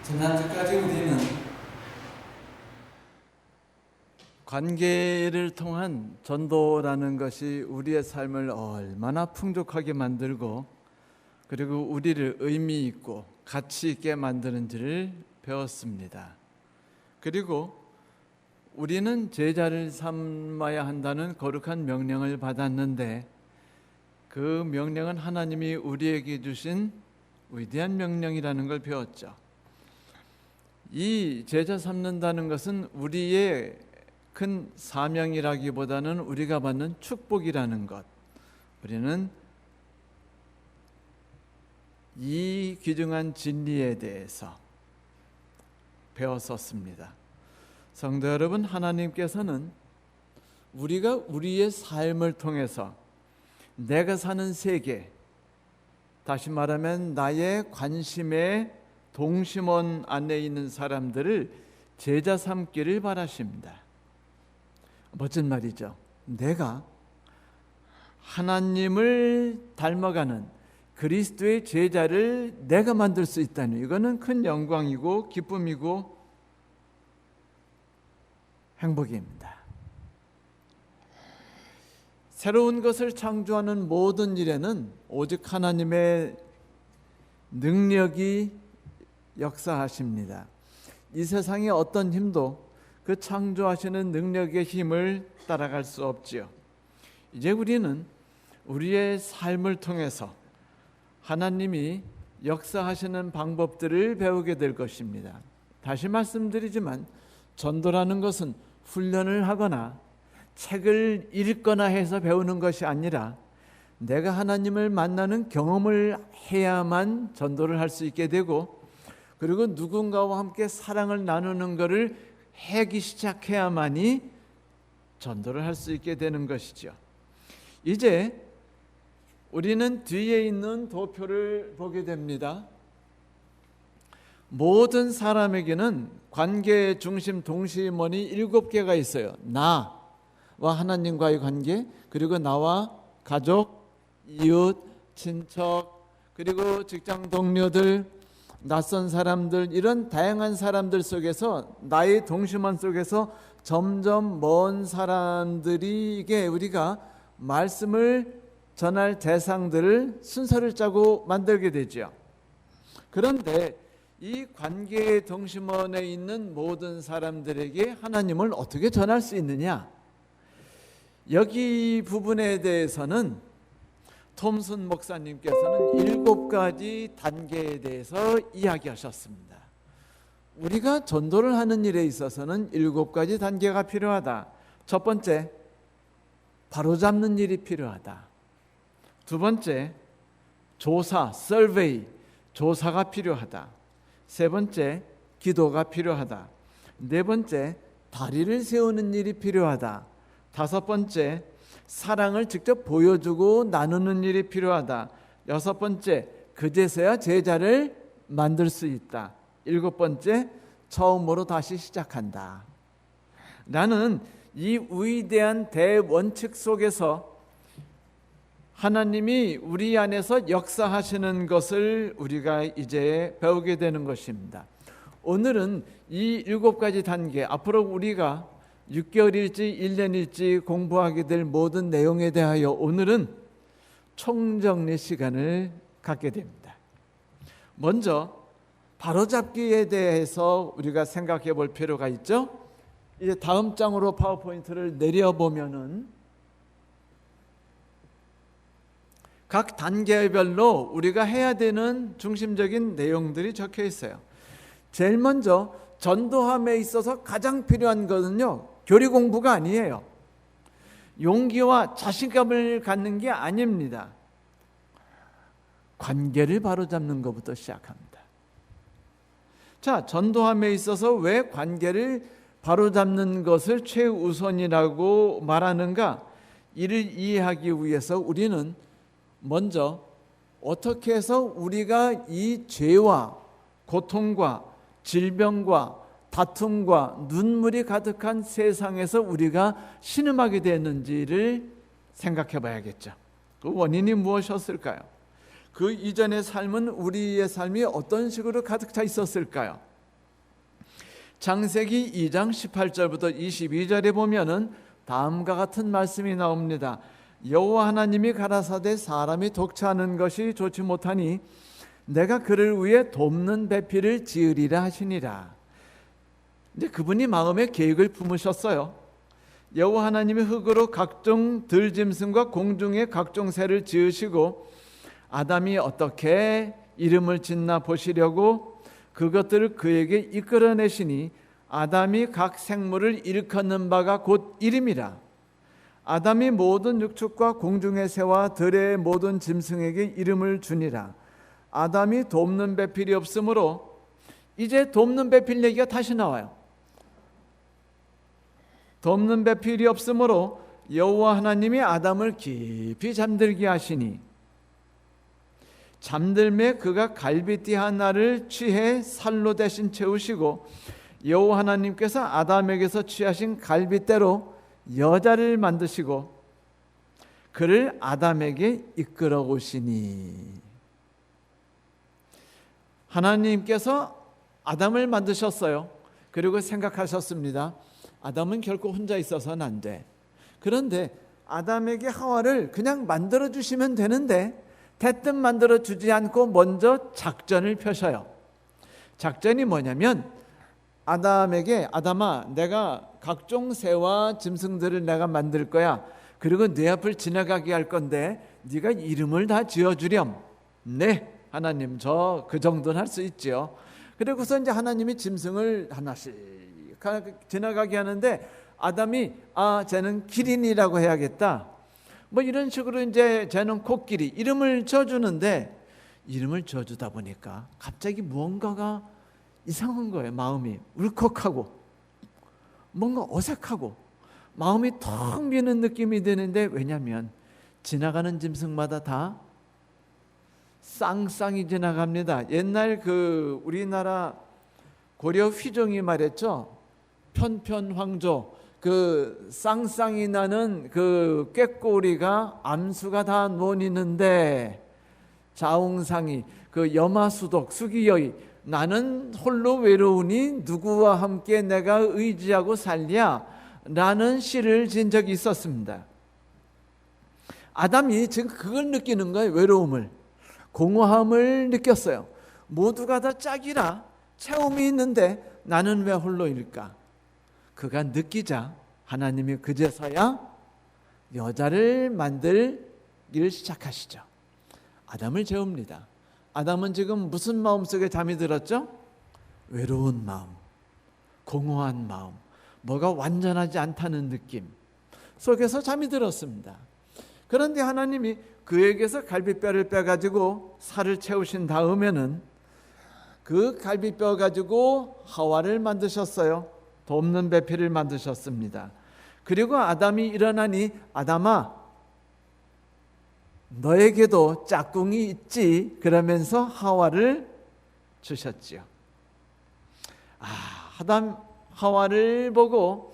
지난주까지 우리는 관계를 통한 전도라는 것이 우리의 삶을 얼마나 풍족하게 만들고 그리고 우리를 의미 있고 가치 있게 만드는지를 배웠습니다. 그리고 우리는 제자를 삼아야 한다는 거룩한 명령을 받았는데 그 명령은 하나님이 우리에게 주신 위대한 명령이라는 걸 배웠죠. 이 제자 삼는다는 것은 우리의 큰 사명이라기보다는 우리가 받는 축복이라는 것, 우리는 이 귀중한 진리에 대해서 배웠었습니다. 성도 여러분, 하나님께서는 우리가 우리의 삶을 통해서 내가 사는 세계, 다시 말하면 나의 관심의 동심원 안에 있는 사람들을 제자 삼기를 바라십니다. 멋진 말이죠. 내가 하나님을 닮아가는 그리스도의 제자를 내가 만들 수 있다니, 이거는 큰 영광이고 기쁨이고 행복입니다. 새로운 것을 창조하는 모든 일에는 오직 하나님의 능력이 역사하십니다. 이 세상의 어떤 힘도 그 창조하시는 능력의 힘을 따라갈 수 없지요. 이제 우리는 우리의 삶을 통해서 하나님이 역사하시는 방법들을 배우게 될 것입니다. 다시 말씀드리지만 전도라는 것은 훈련을 하거나 책을 읽거나 해서 배우는 것이 아니라 내가 하나님을 만나는 경험을 해야만 전도를 할 수 있게 되고, 그리고 누군가와 함께 사랑을 나누는 것을 하기 시작해야만이 전도를 할 수 있게 되는 것이죠. 이제 우리는 뒤에 있는 도표를 보게 됩니다. 모든 사람에게는 관계의 중심 동심원이 7개가 있어요. 나와 하나님과의 관계, 그리고 나와 가족, 이웃, 친척, 그리고 직장 동료들, 낯선 사람들, 이런 다양한 사람들 속에서 나의 동심원 속에서 점점 먼 사람들에게 우리가 말씀을 전할 대상들을 순서를 짜고 만들게 되죠. 그런데 이 관계의 동심원에 있는 모든 사람들에게 하나님을 어떻게 전할 수 있느냐? 여기 부분에 대해서는 톰슨 목사님께서는 7가지 단계에 대해서 이야기하셨습니다. 우리가 전도를 하는 일에 있어서는 7가지 단계가 필요하다. 첫 번째, 바로잡는 일이 필요하다. 두 번째, 조사, 서베이, 조사가 필요하다. 세 번째, 기도가 필요하다. 네 번째, 다리를 세우는 일이 필요하다. 다섯 번째, 사랑을 직접 보여주고 나누는 일이 필요하다. 여섯 번째, 그제서야 제자를 만들 수 있다. 일곱 번째, 처음으로 다시 시작한다. 나는 이 위대한 대원칙 속에서 하나님이 우리 안에서 역사하시는 것을 우리가 이제 배우게 되는 것입니다. 오늘은 이 7가지 단계, 앞으로 우리가 6개월일지 1년일지 공부하게 될 모든 내용에 대하여 오늘은 총정리 시간을 갖게 됩니다. 먼저 바로잡기에 대해서 우리가 생각해 볼 필요가 있죠. 이제 다음 장으로 파워포인트를 내려보면은 각 단계별로 우리가 해야 되는 중심적인 내용들이 적혀 있어요. 제일 먼저 전도함에 있어서 가장 필요한 것은요, 교리 공부가 아니에요. 용기와 자신감을 갖는 게 아닙니다. 관계를 바로잡는 것부터 시작합니다. 자, 전도함에 있어서 왜 관계를 바로잡는 것을 최우선이라고 말하는가? 이를 이해하기 위해서 우리는 먼저 어떻게 해서 우리가 이 죄와 고통과 질병과 다툼과 눈물이 가득한 세상에서 우리가 신음하게 됐는지를 생각해 봐야겠죠. 그 원인이 무엇이었을까요? 그 이전의 삶은 우리의 삶이 어떤 식으로 가득 차 있었을까요? 창세기 2장 18절부터 22절에 보면은 다음과 같은 말씀이 나옵니다. 여호와 하나님이 가라사대 사람이 독차하는 것이 좋지 못하니 내가 그를 위해 돕는 배필을 지으리라 하시니라. 이제 그분이 마음에 계획을 품으셨어요. 여호와 하나님이 흙으로 각종 들짐승과 공중의 각종 새를 지으시고 아담이 어떻게 이름을 짓나 보시려고 그것들을 그에게 이끌어내시니 아담이 각 생물을 일컫는 바가 곧 이름이라. 아담이 모든 육축과 공중의 새와 들의 모든 짐승에게 이름을 주니라. 아담이 돕는 배필이 없으므로, 이제 돕는 배필 얘기가 다시 나와요. 돕는 배필이 없으므로 여호와 하나님이 아담을 깊이 잠들게 하시니 잠들매 그가 갈비띠 하나를 취해 살로 대신 채우시고 여호와 하나님께서 아담에게서 취하신 갈빗대로 여자를 만드시고 그를 아담에게 이끌어 오시니. 하나님께서 아담을 만드셨어요. 그리고 생각하셨습니다. 아담은 결코 혼자 있어서는 안 돼. 그런데 아담에게 하와를 그냥 만들어 주시면 되는데 대뜸 만들어 주지 않고 먼저 작전을 펴셔요. 작전이 뭐냐면 아담에게, 아담아, 내가 각종 새와 짐승들을 내가 만들 거야. 그리고 내 앞을 지나가게 할 건데 네가 이름을 다 지어주렴. 네, 하나님, 저 그 정도는 할 수 있죠. 그리고서 이제 하나님이 짐승을 하나씩 지나가게 하는데 아담이 쟤는 기린이라고 해야겠다. 뭐 이런 식으로 이제 쟤는 코끼리 이름을 지어주는데 이름을 지어주다 보니까 갑자기 무언가가 이상한 거예요. 마음이 울컥하고 뭔가 어색하고 마음이 텅 비는 느낌이 드는데, 왜냐하면 지나가는 짐승마다 다 쌍쌍이 지나갑니다. 옛날 그 우리나라 고려 휘종이 말했죠. 편편황조, 그 쌍쌍이 나는 그 꾀꼬리가 암수가 다 논이는데 자웅상이 그 염화수독 수기여의 나는 홀로 외로우니 누구와 함께 내가 의지하고 살랴 라는 시를 지은 적이 있었습니다. 아담이 지금 그걸 느끼는 거예요. 외로움을, 공허함을 느꼈어요. 모두가 다 짝이라 체험이 있는데 나는 왜 홀로일까? 그가 느끼자 하나님이 그제서야 여자를 만들기를 시작하시죠. 아담을 재웁니다. 아담은 지금 무슨 마음속에 잠이 들었죠? 외로운 마음, 공허한 마음, 뭐가 완전하지 않다는 느낌 속에서 잠이 들었습니다. 그런데 하나님이 그에게서 갈비뼈를 빼가지고 살을 채우신 다음에는 그 갈비뼈 가지고 하와를 만드셨어요. 돕는 배필을 만드셨습니다. 그리고 아담이 일어나니 아담아, 너에게도 짝꿍이 있지, 그러면서 하와를 주셨지요. 아담 하와를 보고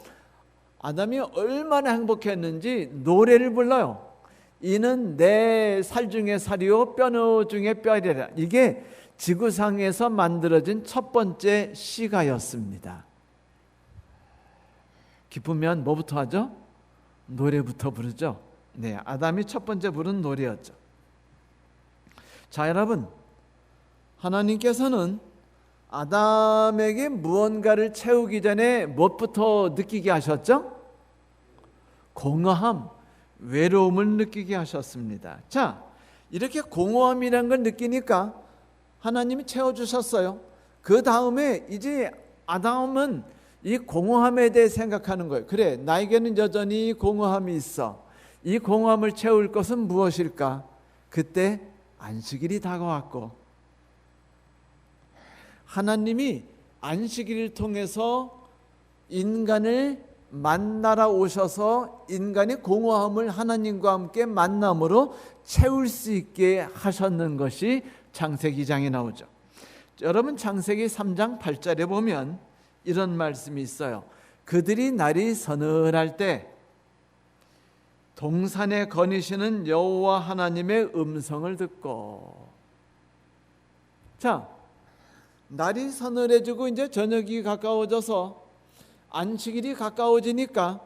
아담이 얼마나 행복했는지 노래를 불러요. 이는 내 살 중에 살이요 뼈 중에 뼈리라. 이게 지구상에서 만들어진 첫 번째 시가였습니다. 기쁘면 뭐부터 하죠? 노래부터 부르죠. 네, 아담이 첫 번째 부른 노래였죠. 자, 여러분, 하나님께서는 아담에게 무언가를 채우기 전에 무엇부터 느끼게 하셨죠? 공허함, 외로움을 느끼게 하셨습니다. 자, 이렇게 공허함이라는 걸 느끼니까 하나님이 채워주셨어요. 그 다음에 이제 아담은 이 공허함에 대해 생각하는 거예요. 그래, 나에게는 여전히 공허함이 있어. 이 공허함을 채울 것은 무엇일까? 그때 안식일이 다가왔고 하나님이 안식일을 통해서 인간을 만나러 오셔서 인간의 공허함을 하나님과 함께 만남으로 채울 수 있게 하셨는 것이 창세기 2장에 나오죠. 여러분, 창세기 3장 8절에 보면 이런 말씀이 있어요. 그들이 날이 서늘할 때 동산에 거니시는 여호와 하나님의 음성을 듣고. 자, 날이 서늘해지고 이제 저녁이 가까워져서 안식일이 가까워지니까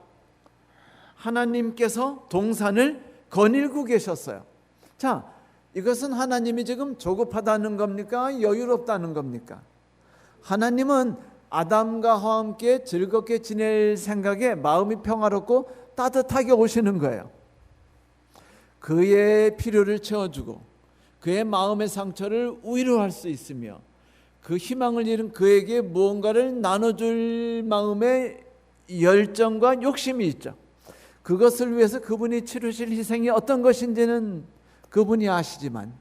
하나님께서 동산을 거닐고 계셨어요. 자, 이것은 하나님이 지금 조급하다는 겁니까? 여유롭다는 겁니까? 하나님은 아담과 하와 함께 즐겁게 지낼 생각에 마음이 평화롭고 따뜻하게 오시는 거예요. 그의 필요를 채워주고 그의 마음의 상처를 위로할 수 있으며 그 희망을 잃은 그에게 무언가를 나눠줄 마음의 열정과 욕심이 있죠. 그것을 위해서 그분이 치르실 희생이 어떤 것인지는 그분이 아시지만,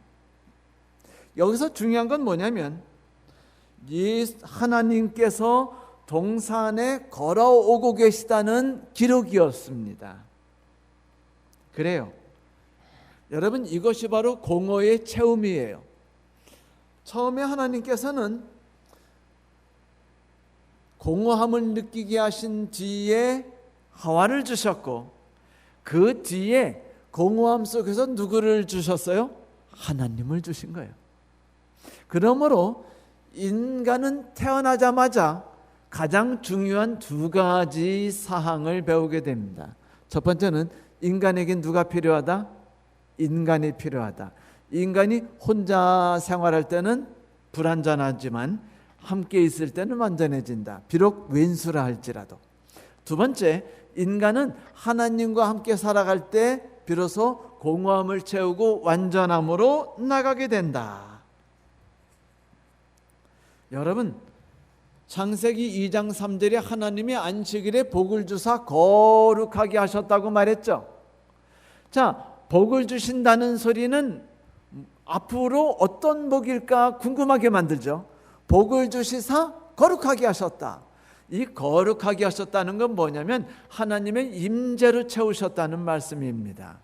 여기서 중요한 건 뭐냐면 하나님께서 동산에 걸어오고 계시다는 기록이었습니다. 그래요. 여러분, 이것이 바로 공허의 체험이에요. 처음에 하나님께서는 공허함을 느끼게 하신 뒤에 하와를 주셨고, 그 뒤에 공허함 속에서 누구를 주셨어요? 하나님을 주신 거예요. 그러므로 인간은 태어나자마자 가장 중요한 두 가지 사항을 배우게 됩니다. 첫 번째는 인간에게 누가 필요하다? 인간이 필요하다. 인간이 혼자 생활할 때는 불완전하지만 함께 있을 때는 완전해진다. 비록 왼수라 할지라도. 두 번째, 인간은 하나님과 함께 살아갈 때 비로소 공허함을 채우고 완전함으로 나가게 된다. 여러분, 창세기 2장 3절에 하나님이 안식일에 복을 주사 거룩하게 하셨다고 말했죠. 자, 복을 주신다는 소리는 앞으로 어떤 복일까 궁금하게 만들죠. 복을 주시사 거룩하게 하셨다. 이 거룩하게 하셨다는 건 뭐냐면 하나님의 임재로 채우셨다는 말씀입니다.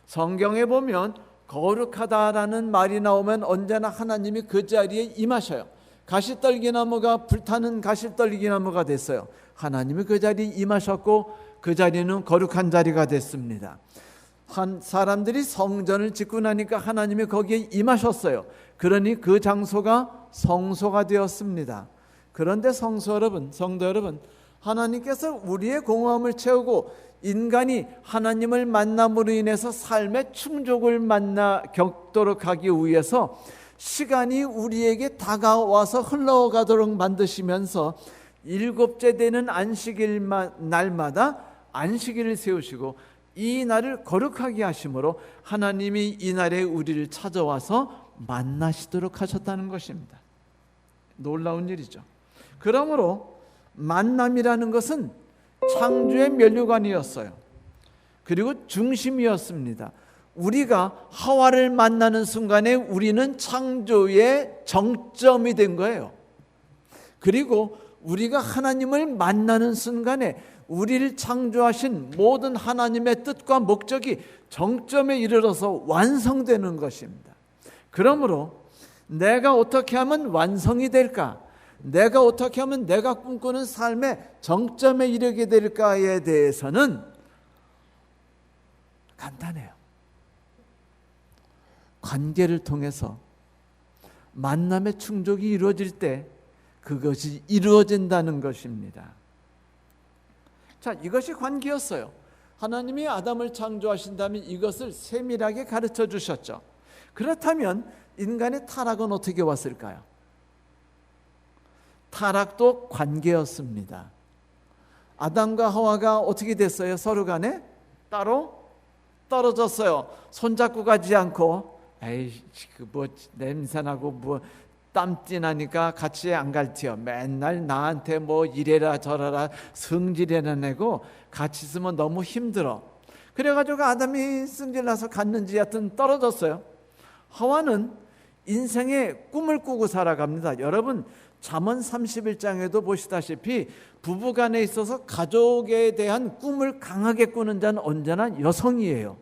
성경에 보면 거룩하다라는 말이 나오면 언제나 하나님이 그 자리에 임하셔요. 가시떨기나무가 불타는 가시떨기나무가 됐어요. 하나님이 그 자리에 임하셨고 그 자리는 거룩한 자리가 됐습니다. 사람들이 성전을 짓고 나니까 하나님이 거기에 임하셨어요. 그러니 그 장소가 성소가 되었습니다. 그런데 성도 여러분, 하나님께서 우리의 공허함을 채우고 인간이 하나님을 만남으로 인해서 삶의 충족을 겪도록 하기 위해서 시간이 우리에게 다가와서 흘러가도록 만드시면서 일곱째 되는 안식일 날마다 안식일을 세우시고 이 날을 거룩하게 하심으로 하나님이 이 날에 우리를 찾아와서 만나시도록 하셨다는 것입니다. 놀라운 일이죠. 그러므로 만남이라는 것은 창조의 면류관이었어요. 그리고 중심이었습니다. 우리가 하와를 만나는 순간에 우리는 창조의 정점이 된 거예요. 그리고 우리가 하나님을 만나는 순간에 우리를 창조하신 모든 하나님의 뜻과 목적이 정점에 이르러서 완성되는 것입니다. 그러므로 내가 어떻게 하면 완성이 될까? 내가 어떻게 하면 내가 꿈꾸는 삶의 정점에 이르게 될까에 대해서는 간단해요. 관계를 통해서 만남의 충족이 이루어질 때 그것이 이루어진다는 것입니다. 자, 이것이 관계였어요. 하나님이 아담을 창조하신 다음에 이것을 세밀하게 가르쳐 주셨죠. 그렇다면 인간의 타락은 어떻게 왔을까요? 타락도 관계였습니다. 아담과 하와가 어떻게 됐어요? 서로 간에 따로 떨어졌어요. 손잡고 가지 않고 에이 뭐 냄새나고 뭐 땀띠 나니까 같이 안 갈 티요. 맨날 나한테 뭐 이래라 저래라 성질이나 내고 같이 있으면 너무 힘들어. 그래가지고 아담이 승질나서 갔는지 하여튼 떨어졌어요. 하와는 인생의 꿈을 꾸고 살아갑니다. 여러분, 잠언 31장에도 보시다시피 부부간에 있어서 가족에 대한 꿈을 강하게 꾸는 자는 언제나 여성이에요.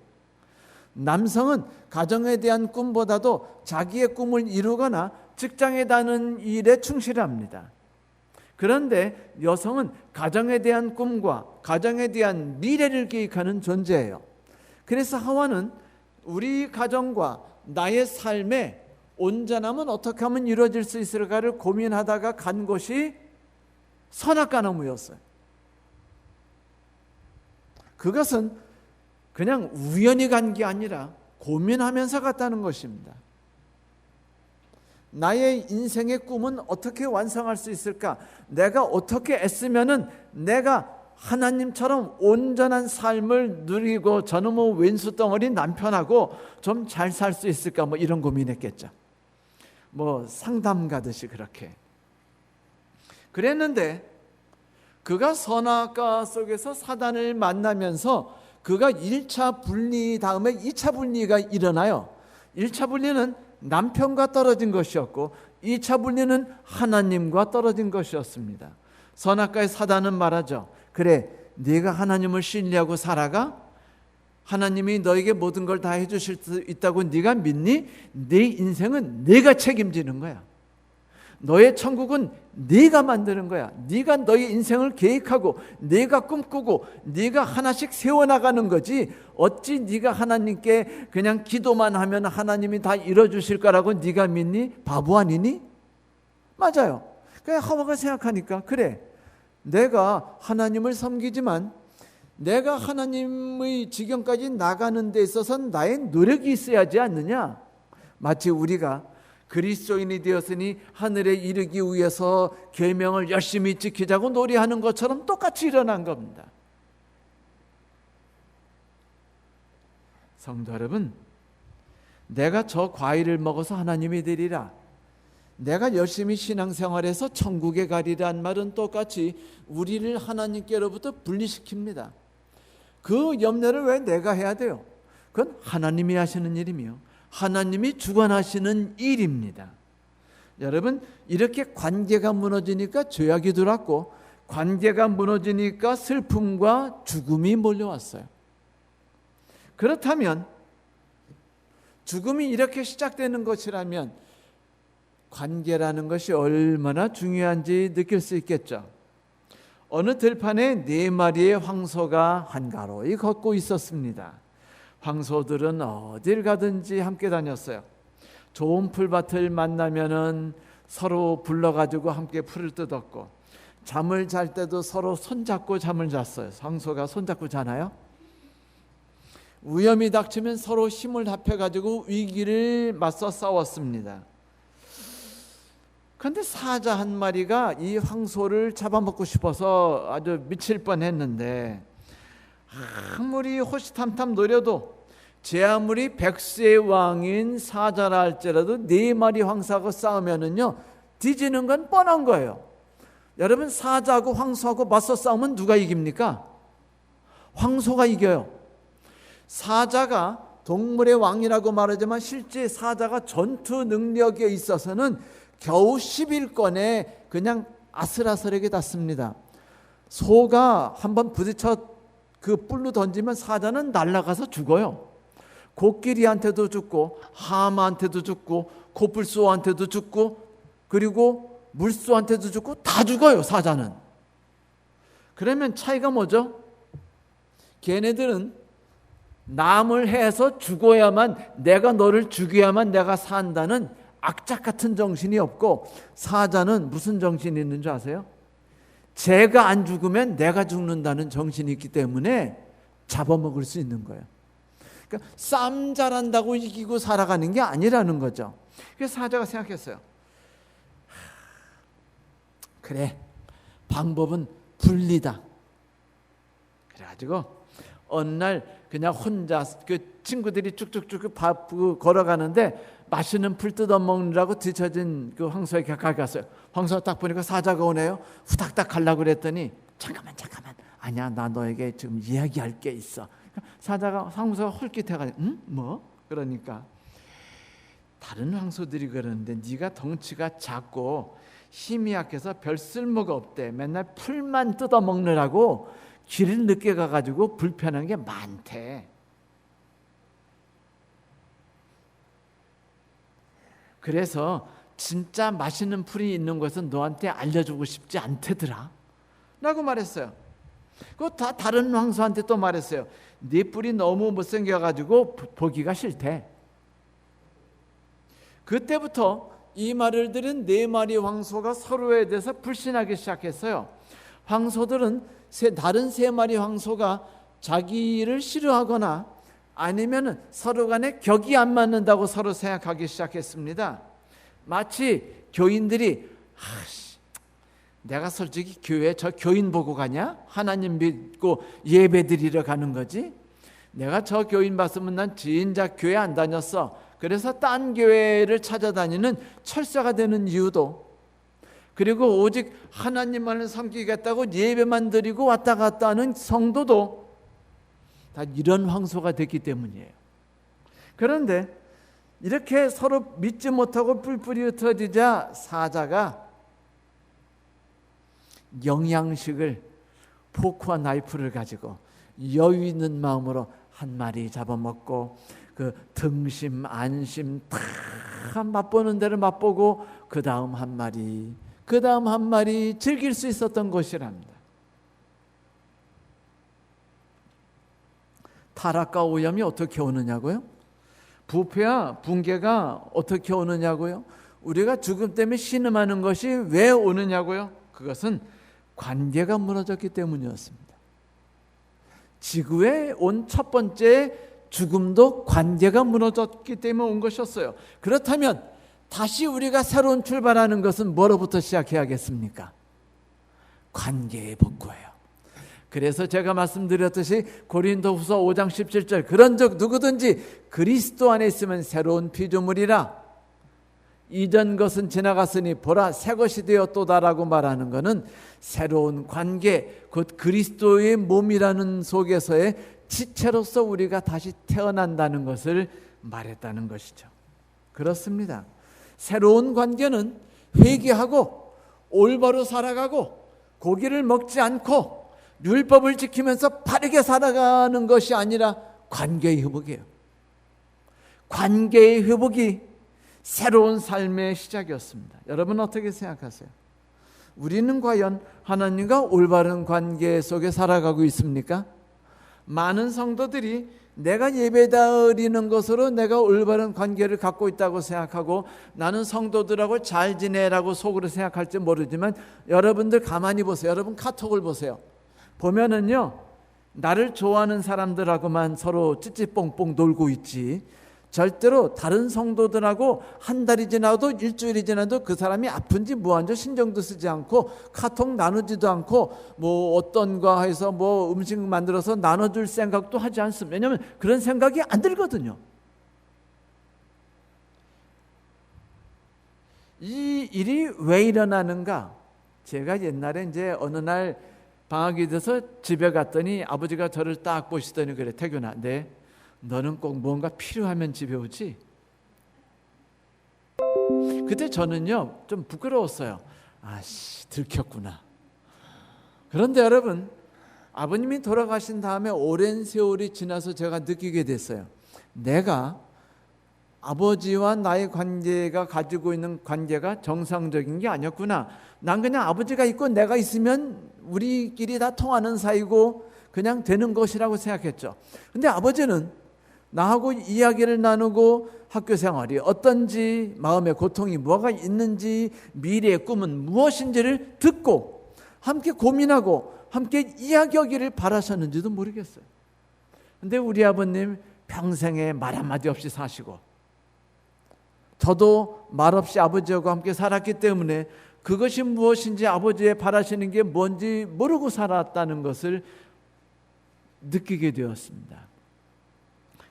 남성은 가정에 대한 꿈보다도 자기의 꿈을 이루거나 직장에 다는 일에 충실합니다. 그런데 여성은 가정에 대한 꿈과 가정에 대한 미래를 계획하는 존재예요. 그래서 하와는 우리 가정과 나의 삶에 온전함은 어떻게 하면 이루어질 수 있을까를 고민하다가 간 곳이 선악과나무였어요. 그것은 그냥 우연히 간 게 아니라 고민하면서 갔다는 것입니다. 나의 인생의 꿈은 어떻게 완성할 수 있을까? 내가 어떻게 애쓰면은 내가 하나님처럼 온전한 삶을 누리고 저놈의 왼수 덩어리 남편하고 좀 잘 살 수 있을까? 뭐 이런 고민했겠죠. 뭐 상담 가듯이 그렇게 그랬는데, 그가 선악과 속에서 사단을 만나면서 그가 1차 분리 다음에 2차 분리가 일어나요. 1차 분리는 남편과 떨어진 것이었고 2차 분리는 하나님과 떨어진 것이었습니다. 선악과의 사단은 말하죠. 그래, 네가 하나님을 신뢰하고 살아가? 하나님이 너에게 모든 걸 다 해주실 수 있다고 네가 믿니? 네 인생은 네가 책임지는 거야. 너의 천국은 네가 만드는 거야. 네가 너의 인생을 계획하고 네가 꿈꾸고 네가 하나씩 세워나가는 거지, 어찌 네가 하나님께 그냥 기도만 하면 하나님이 다 이뤄주실 거라고 네가 믿니? 바보 아니니? 맞아요. 그러니까 하와가 생각하니까, 그래, 내가 하나님을 섬기지만 내가 하나님의 지경까지 나가는 데 있어서는 나의 노력이 있어야지 않느냐. 마치 우리가 그리스도인이 되었으니 하늘에 이르기 위해서 계명을 열심히 지키자고 노래하는 것처럼 똑같이 일어난 겁니다. 성도 여러분, 내가 저 과일을 먹어서 하나님이 되리라, 내가 열심히 신앙생활해서 천국에 가리라는 말은 똑같이 우리를 하나님께로부터 분리시킵니다. 그 염려를 왜 내가 해야 돼요? 그건 하나님이 하시는 일이며 하나님이 주관하시는 일입니다. 여러분, 이렇게 관계가 무너지니까 죄악이 들어왔고, 관계가 무너지니까 슬픔과 죽음이 몰려왔어요. 그렇다면 죽음이 이렇게 시작되는 것이라면 관계라는 것이 얼마나 중요한지 느낄 수 있겠죠. 어느 들판에 4마리의 황소가 한가로이 걷고 있었습니다. 황소들은 어딜 가든지 함께 다녔어요. 좋은 풀밭을 만나면은 서로 불러가지고 함께 풀을 뜯었고, 잠을 잘 때도 서로 손잡고 잠을 잤어요. 황소가 손잡고 자나요? 위험이 닥치면 서로 힘을 합해가지고 위기를 맞서 싸웠습니다. 그런데 사자 한 마리가 이 황소를 잡아먹고 싶어서 아주 미칠 뻔했는데, 아무리 호시탐탐 노려도 제 아무리 백세의 왕인 사자라 할지라도 4마리 황소하고 싸우면은요 뒤지는 건 뻔한 거예요. 여러분, 사자하고 황소하고 맞서 싸우면 누가 이깁니까? 황소가 이겨요. 사자가 동물의 왕이라고 말하지만 실제 사자가 전투 능력에 있어서는 겨우 10일권에 그냥 아슬아슬하게 닿습니다. 소가 한번 부딪혀 그 뿔로 던지면 사자는 날아가서 죽어요. 코끼리한테도 죽고 하마한테도 죽고 코뿔소한테도 죽고 그리고 물소한테도 죽고 다 죽어요, 사자는. 그러면 차이가 뭐죠? 걔네들은 남을 해서 죽어야만, 내가 너를 죽여야만 내가 산다는 악착 같은 정신이 없고, 사자는 무슨 정신이 있는 줄 아세요? 제가 안 죽으면 내가 죽는다는 정신이 있기 때문에 잡아먹을 수 있는 거예요. 그러니까 싸움 잘한다고 이기고 살아가는 게 아니라는 거죠. 그래서 사자가 생각했어요. 그래, 방법은 분리다. 그래가지고 어느 날 그냥 혼자 그 친구들이 쭉쭉쭉 걸어가는데 맛있는 풀 뜯어먹느라고 뒤처진 그 황소에게 가까이 갔어요. 황소가 딱 보니까 사자가 오네요. 후닥닥 가려고 그랬더니 잠깐만 아니야, 나 너에게 지금 이야기할 게 있어. 사자가, 황소가 홀깃해가지고 응? 뭐? 그러니까 다른 황소들이 그러는데 네가 덩치가 작고 힘이 약해서 별 쓸모가 없대. 맨날 풀만 뜯어먹느라고 길을 늦게 가가지고 불편한 게 많대. 그래서 진짜 맛있는 풀이 있는 것은 너한테 알려주고 싶지 않대더라 라고 말했어요. 그거 다 다른 황소한테 또 말했어요. 네 뿔이 너무 못생겨가지고 보기가 싫대. 그때부터 이 말을 들은 네 마리 황소가 서로에 대해서 불신하기 시작했어요. 황소들은 다른 세 마리 황소가 자기를 싫어하거나 아니면 서로 간에 격이 안 맞는다고 서로 생각하기 시작했습니다. 마치 교인들이 내가 솔직히 교회 저 교인 보고 가냐? 하나님 믿고 예배 드리러 가는 거지? 내가 저 교인 봤으면 난 진작 교회 안 다녔어. 그래서 딴 교회를 찾아다니는 철사가 되는 이유도, 그리고 오직 하나님만을 섬기겠다고 예배만 드리고 왔다 갔다 하는 성도도 다 이런 황소가 됐기 때문이에요. 그런데 이렇게 서로 믿지 못하고 뿔뿔이 흩어지자 사자가 영양식을 포크와 나이프를 가지고 여유 있는 마음으로 한 마리 잡아먹고 그 등심 안심 다 맛보는 대로 맛보고 그 다음 한 마리 즐길 수 있었던 것이랍니다. 타락과 오염이 어떻게 오느냐고요? 부패와 붕괴가 어떻게 오느냐고요? 우리가 죽음 때문에 신음하는 것이 왜 오느냐고요? 그것은 관계가 무너졌기 때문이었습니다. 지구에 온 첫 번째 죽음도 관계가 무너졌기 때문에 온 것이었어요. 그렇다면 다시 우리가 새로운 출발하는 것은 뭐로부터 시작해야겠습니까? 관계의 복구예요. 그래서 제가 말씀드렸듯이 고린도후서 5장 17절 그런즉 누구든지 그리스도 안에 있으면 새로운 피조물이라 이전 것은 지나갔으니 보라 새 것이 되었도다라고 말하는 것은 새로운 관계, 곧 그리스도의 몸이라는 속에서의 지체로서 우리가 다시 태어난다는 것을 말했다는 것이죠. 그렇습니다. 새로운 관계는 회개하고 올바로 살아가고 고기를 먹지 않고 율법을 지키면서 바르게 살아가는 것이 아니라 관계의 회복이에요. 관계의 회복이 새로운 삶의 시작이었습니다. 여러분 어떻게 생각하세요? 우리는 과연 하나님과 올바른 관계 속에 살아가고 있습니까? 많은 성도들이 내가 예배드리는 것으로 내가 올바른 관계를 갖고 있다고 생각하고 나는 성도들하고 잘 지내라고 속으로 생각할지 모르지만 여러분들 가만히 보세요. 여러분 카톡을 보세요. 보면은요, 나를 좋아하는 사람들하고만 서로 찌찌뽕뽕 놀고 있지 절대로 다른 성도들하고 한 달이 지나도 일주일이 지나도 그 사람이 아픈지 뭐한지 신경도 쓰지 않고 카톡 나누지도 않고 뭐 어떤 거 해서 뭐 음식 만들어서 나눠줄 생각도 하지 않습니다. 왜냐하면 그런 생각이 안 들거든요. 이 일이 왜 일어나는가? 제가 옛날에 이제 어느 날 방학이 돼서 집에 갔더니 아버지가 저를 딱 보시더니 그래, 태균아, 네, 너는 꼭 뭔가 필요하면 집에 오지? 그때 저는요 좀 부끄러웠어요. 들켰구나. 그런데 여러분, 아버님이 돌아가신 다음에 오랜 세월이 지나서 제가 느끼게 됐어요. 내가 아버지와 나의 관계가 가지고 있는 관계가 정상적인 게 아니었구나. 난 그냥 아버지가 있고 내가 있으면 우리끼리 다 통하는 사이고 그냥 되는 것이라고 생각했죠. 근데 아버지는 나하고 이야기를 나누고 학교 생활이 어떤지, 마음의 고통이 뭐가 있는지, 미래의 꿈은 무엇인지를 듣고 함께 고민하고 함께 이야기하기를 바라셨는지도 모르겠어요. 근데 우리 아버님 평생에 말 한마디 없이 사시고 저도 말없이 아버지하고 함께 살았기 때문에 그것이 무엇인지 아버지의 바라시는 게 뭔지 모르고 살았다는 것을 느끼게 되었습니다.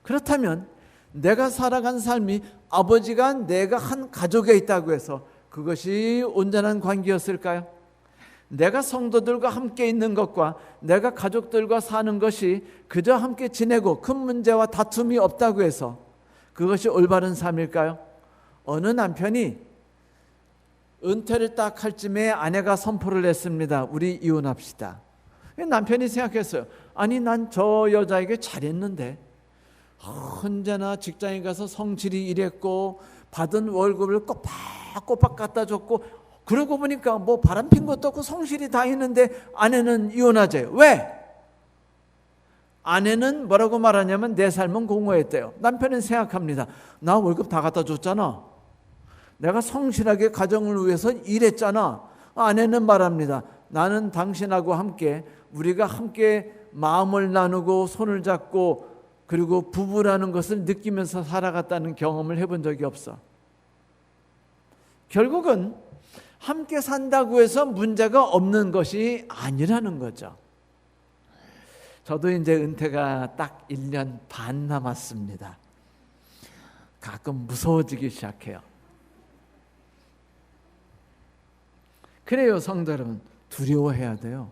그렇다면 내가 살아간 삶이 아버지가 내가 한 가족에 있다고 해서 그것이 온전한 관계였을까요? 내가 성도들과 함께 있는 것과 내가 가족들과 사는 것이 그저 함께 지내고 큰 문제와 다툼이 없다고 해서 그것이 올바른 삶일까요? 어느 남편이 은퇴를 딱 할 쯤에 아내가 선포를 했습니다. 우리 이혼합시다. 남편이 생각했어요. 아니, 난 저 여자에게 잘했는데 언제나 직장에 가서 성실히 일했고 받은 월급을 꼬박꼬박 갖다 줬고 그러고 보니까 뭐 바람핀 것도 없고 성실히 다 했는데 아내는 이혼하재요. 왜? 아내는 뭐라고 말하냐면 내 삶은 공허했대요. 남편은 생각합니다. 나 월급 다 갖다 줬잖아. 내가 성실하게 가정을 위해서 일했잖아. 아내는 말합니다. 나는 당신하고 함께 우리가 함께 마음을 나누고 손을 잡고 그리고 부부라는 것을 느끼면서 살아갔다는 경험을 해본 적이 없어. 결국은 함께 산다고 해서 문제가 없는 것이 아니라는 거죠. 저도 이제 은퇴가 딱 1년 반 남았습니다. 가끔 무서워지기 시작해요. 그래요, 성도 여러분. 두려워해야 돼요.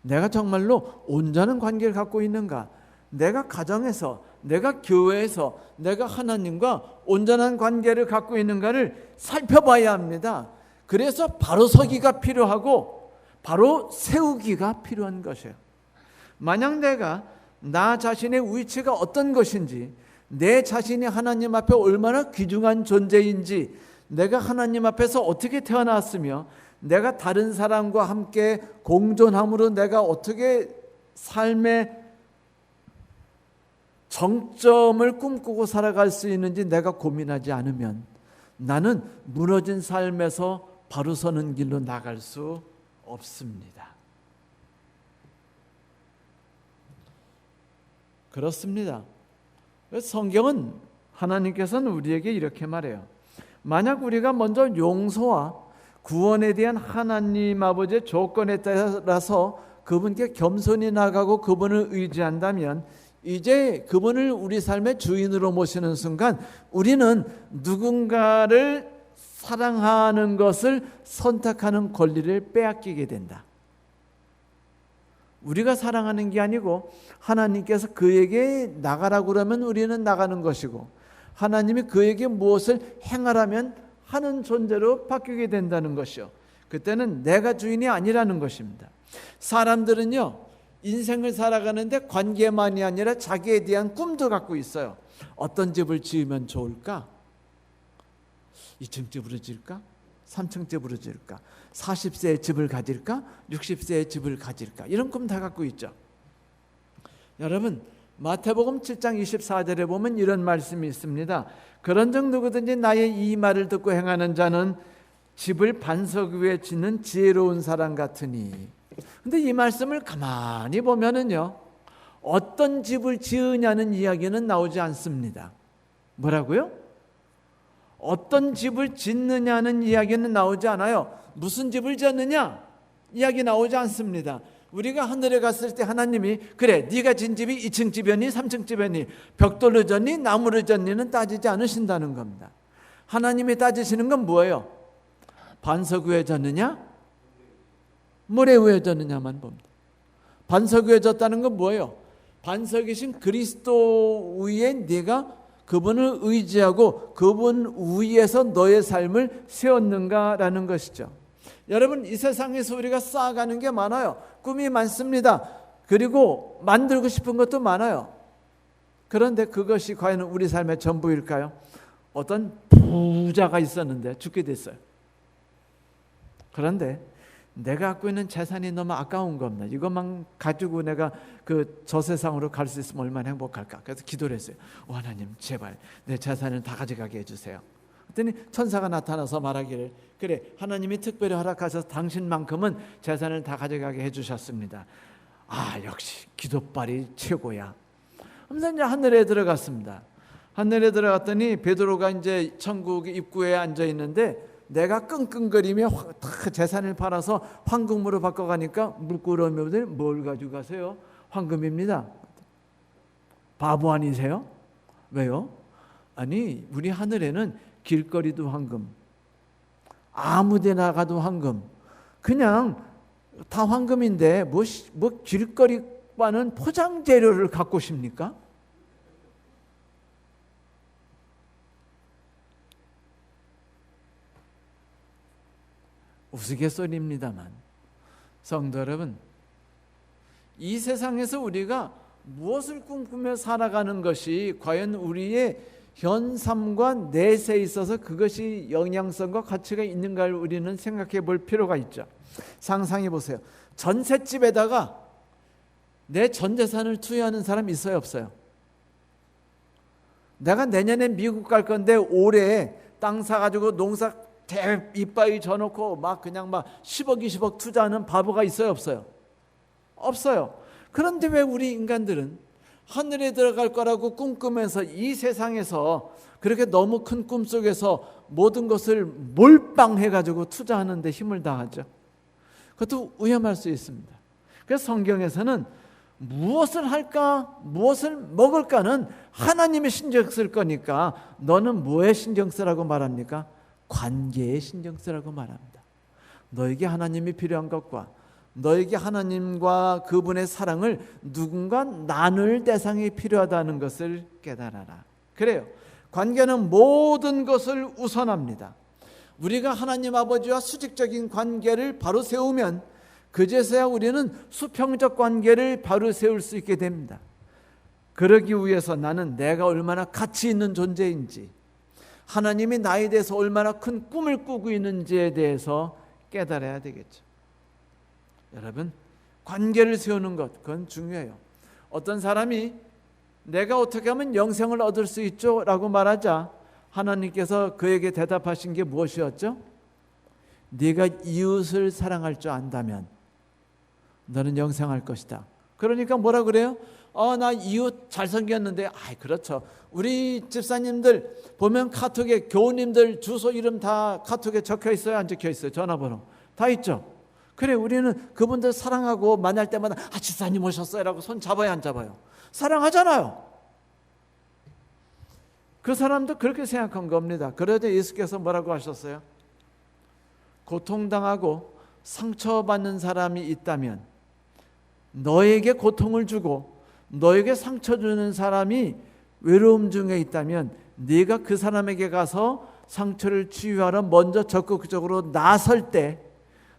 내가 정말로 온전한 관계를 갖고 있는가? 내가 가정에서, 내가 교회에서, 내가 하나님과 온전한 관계를 갖고 있는가를 살펴봐야 합니다. 그래서 바로 서기가 필요하고 바로 세우기가 필요한 것이에요. 만약 내가 나 자신의 위치가 어떤 것인지, 내 자신이 하나님 앞에 얼마나 귀중한 존재인지, 내가 하나님 앞에서 어떻게 태어났으며 내가 다른 사람과 함께 공존함으로 내가 어떻게 삶의 정점을 꿈꾸고 살아갈 수 있는지 내가 고민하지 않으면 나는 무너진 삶에서 바로 서는 길로 나갈 수 없습니다. 그렇습니다. 성경은 하나님께서는 우리에게 이렇게 말해요. 만약 우리가 먼저 용서와 구원에 대한 하나님 아버지의 조건에 따라서 그분께 겸손히 나가고 그분을 의지한다면 이제 그분을 우리 삶의 주인으로 모시는 순간 우리는 누군가를 사랑하는 것을 선택하는 권리를 빼앗기게 된다. 우리가 사랑하는 게 아니고 하나님께서 그에게 나가라고 그러면 우리는 나가는 것이고 하나님이 그에게 무엇을 행하라면 하는 존재로 바뀌게 된다는 것이요. 그때는 내가 주인이 아니라는 것입니다. 사람들은요, 인생을 살아가는데 관계만이 아니라 자기에 대한 꿈도 갖고 있어요. 어떤 집을 지으면 좋을까? 2층 집으로 지을까? 3층 집으로 지을까? 40세에 집을 가질까? 60세에 집을 가질까? 이런 꿈 다 갖고 있죠. 여러분, 마태복음 7장 24절에 보면 이런 말씀이 있습니다. 그런즉 누구든지 나의 이 말을 듣고 행하는 자는 집을 반석 위에 짓는 지혜로운 사람 같으니. 근데 이 말씀을 가만히 보면은요, 어떤 집을 지으냐는 이야기는 나오지 않습니다. 뭐라고요? 어떤 집을 짓느냐는 이야기는 나오지 않아요. 무슨 집을 짓느냐? 이야기 나오지 않습니다. 우리가 하늘에 갔을 때 하나님이 그래 네가 진 집이 2층 집이니 3층 집이니 벽돌로 졌니 나무로 졌니는 따지지 않으신다는 겁니다. 하나님이 따지시는 건 뭐예요? 반석 위에 졌느냐? 모래 위에 졌느냐만 봅니다. 반석 위에 졌다는 건 뭐예요? 반석이신 그리스도 위에 네가 그분을 의지하고 그분 위에서 너의 삶을 세웠는가라는 것이죠. 여러분, 이 세상에서 우리가 쌓아가는 게 많아요. 꿈이 많습니다. 그리고 만들고 싶은 것도 많아요. 그런데 그것이 과연 우리 삶의 전부일까요? 어떤 부자가 있었는데 죽게 됐어요. 그런데 내가 갖고 있는 재산이 너무 아까운 겁니다. 이것만 가지고 내가 저 세상으로 갈 수 있으면 얼마나 행복할까. 그래서 기도를 했어요. 하나님 제발 내 재산을 다 가져가게 해주세요. 그랬더니 천사가 나타나서 말하기를 그래 하나님이 특별히 허락하셔서 당신만큼은 재산을 다 가져가게 해주셨습니다. 아 역시 기도빨이 최고야. 그래서 이제 하늘에 들어갔습니다. 하늘에 들어갔더니 베드로가 이제 천국 입구에 앉아 있는데 내가 끙끙거리며 재산을 팔아서 황금으로 바꿔가니까 물끄러미들 뭘 가지고 가세요? 황금입니다. 바보 아니세요? 왜요? 아니 우리 하늘에는 길거리도 황금, 아무데 나가도 황금, 그냥 다 황금인데 뭐 길거리 바는 포장 재료를 갖고 오십니까? 우스갯소리입니다만 성도 여러분, 이 세상에서 우리가 무엇을 꿈꾸며 살아가는 것이 과연 우리의 현 삶과 내세에 있어서 그것이 영향성과 가치가 있는가를 우리는 생각해 볼 필요가 있죠. 상상해 보세요. 전셋집에다가 내 전 재산을 투여하는 사람 있어요 없어요? 내가 내년에 미국 갈 건데 올해 땅 사가지고 농사 이빠이 져놓고 막 그냥 막 10억 20억 투자하는 바보가 있어요, 없어요? 없어요. 그런데 왜 우리 인간들은 하늘에 들어갈 거라고 꿈꾸면서 이 세상에서 그렇게 너무 큰 꿈 속에서 모든 것을 몰빵해가지고 투자하는 데 힘을 다하죠? 그것도 위험할 수 있습니다. 그래서 성경에서는 무엇을 할까, 무엇을 먹을까는 하나님의 신경 쓸 거니까 너는 뭐에 신경 쓰라고 말합니까? 관계에 신경 쓰라고 말합니다. 너에게 하나님이 필요한 것과 너에게 하나님과 그분의 사랑을 누군가 나눌 대상이 필요하다는 것을 깨달아라. 그래요. 관계는 모든 것을 우선합니다. 우리가 하나님 아버지와 수직적인 관계를 바로 세우면 그제서야 우리는 수평적 관계를 바로 세울 수 있게 됩니다. 그러기 위해서 나는 내가 얼마나 가치 있는 존재인지, 하나님이 나에 대해서 얼마나 큰 꿈을 꾸고 있는지에 대해서 깨달아야 되겠죠. 여러분, 관계를 세우는 것, 그건 중요해요. 어떤 사람이 내가 어떻게 하면 영생을 얻을 수 있죠? 라고 말하자 하나님께서 그에게 대답하신 게 무엇이었죠? 네가 이웃을 사랑할 줄 안다면 너는 영생할 것이다. 그러니까 뭐라 그래요? 나 이웃 잘생겼는데. 그렇죠. 우리 집사님들 보면 카톡에 교우님들 주소 이름 다 카톡에 적혀 있어요, 안 적혀 있어요? 전화번호 다 있죠. 그래, 우리는 그분들 사랑하고 만날 때마다 집사님 오셨어요 라고 손 잡아요, 안 잡아요? 사랑하잖아요. 그 사람도 그렇게 생각한 겁니다. 그러자 예수께서 뭐라고 하셨어요? 고통당하고 상처받는 사람이 있다면, 너에게 고통을 주고 너에게 상처 주는 사람이 외로움 중에 있다면 네가 그 사람에게 가서 상처를 치유하러 먼저 적극적으로 나설 때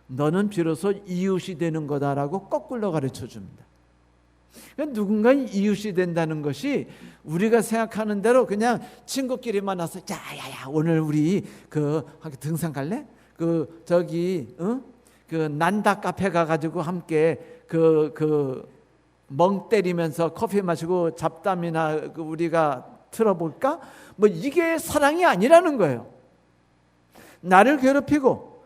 너는 비로소 이웃이 되는 거다라고 거꾸로 가르쳐 줍니다. 그러니까 누군가 이웃이 된다는 것이 우리가 생각하는 대로 그냥 친구끼리 만나서 야야야 오늘 우리 그 등산 갈래? 그 난다 카페 가가지고 함께 멍 때리면서 커피 마시고 잡담이나 우리가 틀어볼까? 뭐 이게 사랑이 아니라는 거예요. 나를 괴롭히고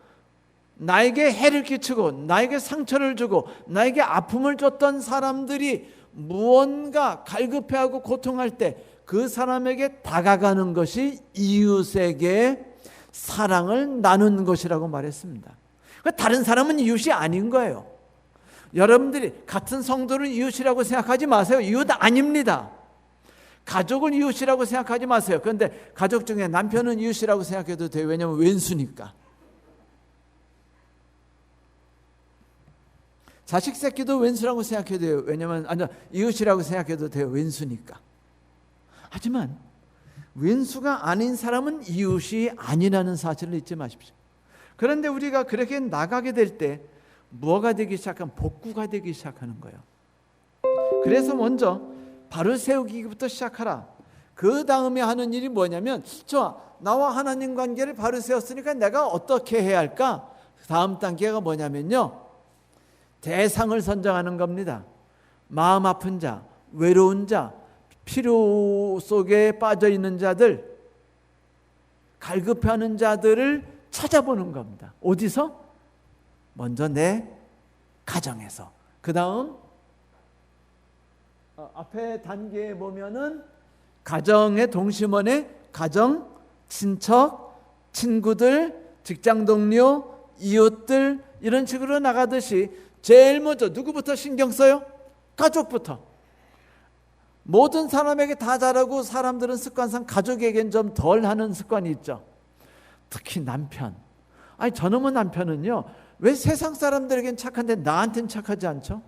나에게 해를 끼치고 나에게 상처를 주고 나에게 아픔을 줬던 사람들이 무언가 갈급해하고 고통할 때 그 사람에게 다가가는 것이 이웃에게 사랑을 나눈 것이라고 말했습니다. 다른 사람은 이웃이 아닌 거예요. 여러분들이 같은 성도를 이웃이라고 생각하지 마세요. 이웃 아닙니다. 가족을 이웃이라고 생각하지 마세요. 그런데 가족 중에 남편은 이웃이라고 생각해도 돼요. 왜냐하면 왼수니까. 자식 새끼도 왼수라고 생각해도 돼요. 왜냐하면 이웃이라고 생각해도 돼요. 왼수니까. 하지만 왼수가 아닌 사람은 이웃이 아니라는 사실을 잊지 마십시오. 그런데 우리가 그렇게 나가게 될 때 뭐가 되기 시작하면 복구가 되기 시작하는 거예요. 그래서 먼저 바로 세우기부터 시작하라. 그 다음에 하는 일이 뭐냐면, 좋아, 나와 하나님 관계를 바로 세웠으니까 내가 어떻게 해야 할까? 다음 단계가 뭐냐면요, 대상을 선정하는 겁니다. 마음 아픈 자, 외로운 자, 필요 속에 빠져 있는 자들, 갈급해하는 자들을 찾아보는 겁니다. 어디서? 먼저 내 가정에서. 그 다음 앞에 단계에 보면은 가정의 동심원에 가정, 친척, 친구들, 직장 동료, 이웃들 이런 식으로 나가듯이 제일 먼저 누구부터 신경 써요? 가족부터. 모든 사람에게 다 잘하고 사람들은 습관상 가족에겐 좀 덜 하는 습관이 있죠. 특히 남편. 저놈의 남편은요, 왜 세상 사람들에겐 착한데 나한테는 착하지 않죠?